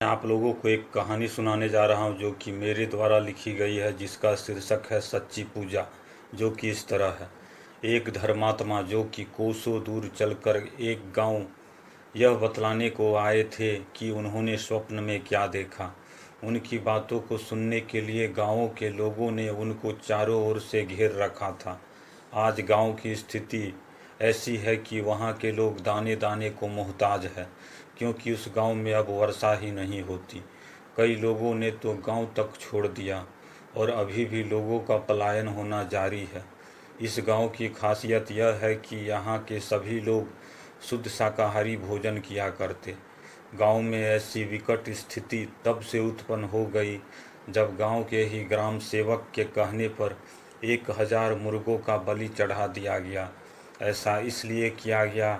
मैं आप लोगों को एक कहानी सुनाने जा रहा हूँ जो कि मेरे द्वारा लिखी गई है, जिसका शीर्षक है सच्ची पूजा। जो कि इस तरह है। एक धर्मात्मा जो कि कोसों दूर चलकर एक गांव यह बतलाने को आए थे कि उन्होंने स्वप्न में क्या देखा। उनकी बातों को सुनने के लिए गांवों के लोगों ने उनको चारों ओर से घेर रखा था। आज गांव की स्थिति ऐसी है कि वहाँ के लोग दाने दाने को मोहताज है, क्योंकि उस गांव में अब वर्षा ही नहीं होती। कई लोगों ने तो गांव तक छोड़ दिया और अभी भी लोगों का पलायन होना जारी है। इस गांव की खासियत यह है कि यहाँ के सभी लोग शुद्ध शाकाहारी भोजन किया करते। गांव में ऐसी विकट स्थिति तब से उत्पन्न हो गई जब गांव के ही ग्राम सेवक के कहने पर 1000 मुर्गों का बलि चढ़ा दिया गया। ऐसा इसलिए किया गया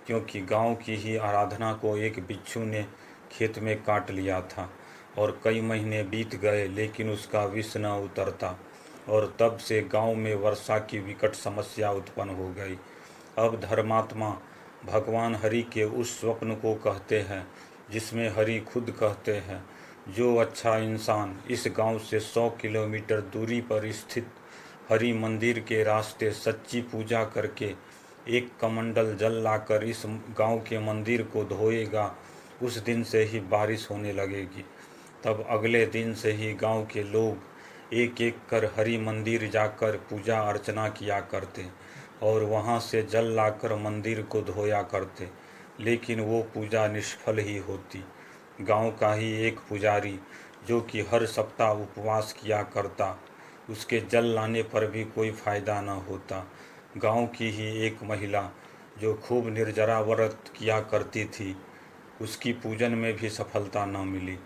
क्योंकि गांव की ही आराधना को एक बिच्छू ने खेत में काट लिया था और कई महीने बीत गए लेकिन उसका विष न उतरता, और तब से गांव में वर्षा की विकट समस्या उत्पन्न हो गई। अब धर्मात्मा भगवान हरि के उस स्वप्न को कहते हैं जिसमें हरि खुद कहते हैं, जो अच्छा इंसान इस गांव से 100 किलोमीटर दूरी पर स्थित हरि मंदिर के रास्ते सच्ची पूजा करके एक कमंडल जल लाकर इस गांव के मंदिर को धोएगा, उस दिन से ही बारिश होने लगेगी। तब अगले दिन से ही गांव के लोग एक एक कर हरि मंदिर जाकर पूजा अर्चना किया करते और वहां से जल लाकर मंदिर को धोया करते, लेकिन वो पूजा निष्फल ही होती। गांव का ही एक पुजारी जो कि हर सप्ताह उपवास किया करता, उसके जल लाने पर भी कोई फायदा न होता। गांव की ही एक महिला जो खूब निर्जरा व्रत किया करती थी, उसकी पूजन में भी सफलता न मिली।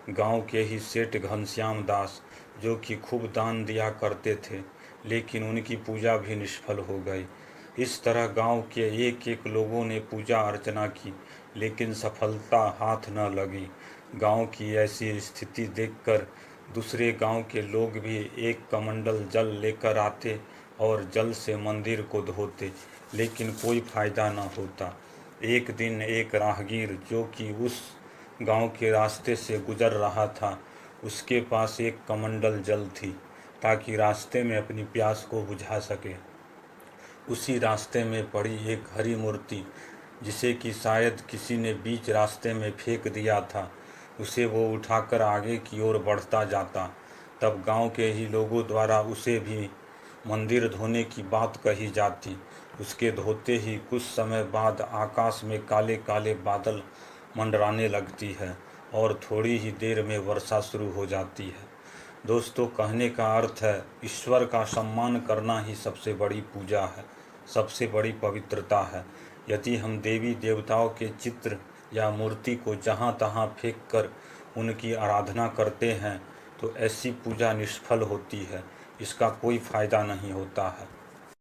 गांव के ही सेठ घनश्याम दास जो कि खूब दान दिया करते थे, लेकिन उनकी पूजा भी निष्फल हो गई। इस तरह गांव के एक एक लोगों ने पूजा अर्चना की, लेकिन सफलता हाथ न लगी। गांव की ऐसी स्थिति देखकर दूसरे गांव के लोग भी एक कमंडल जल लेकर आते और जल से मंदिर को धोते, लेकिन कोई फायदा न होता। एक दिन एक राहगीर जो कि उस गांव के रास्ते से गुजर रहा था, उसके पास एक कमंडल जल थी ताकि रास्ते में अपनी प्यास को बुझा सके। उसी रास्ते में पड़ी एक हरी मूर्ति जिसे कि शायद किसी ने बीच रास्ते में फेंक दिया था, उसे वो उठाकर आगे की ओर बढ़ता जाता। तब गांव के ही लोगों द्वारा उसे भी मंदिर धोने की बात कही जाती। उसके धोते ही कुछ समय बाद आकाश में काले काले बादल मंडराने लगती है और थोड़ी ही देर में वर्षा शुरू हो जाती है। दोस्तों, कहने का अर्थ है ईश्वर का सम्मान करना ही सबसे बड़ी पूजा है, सबसे बड़ी पवित्रता है। यदि हम देवी देवताओं के चित्र या मूर्ति को जहाँ तहाँ फेंक कर उनकी आराधना करते हैं तो ऐसी पूजा निष्फल होती है, इसका कोई फायदा नहीं होता है।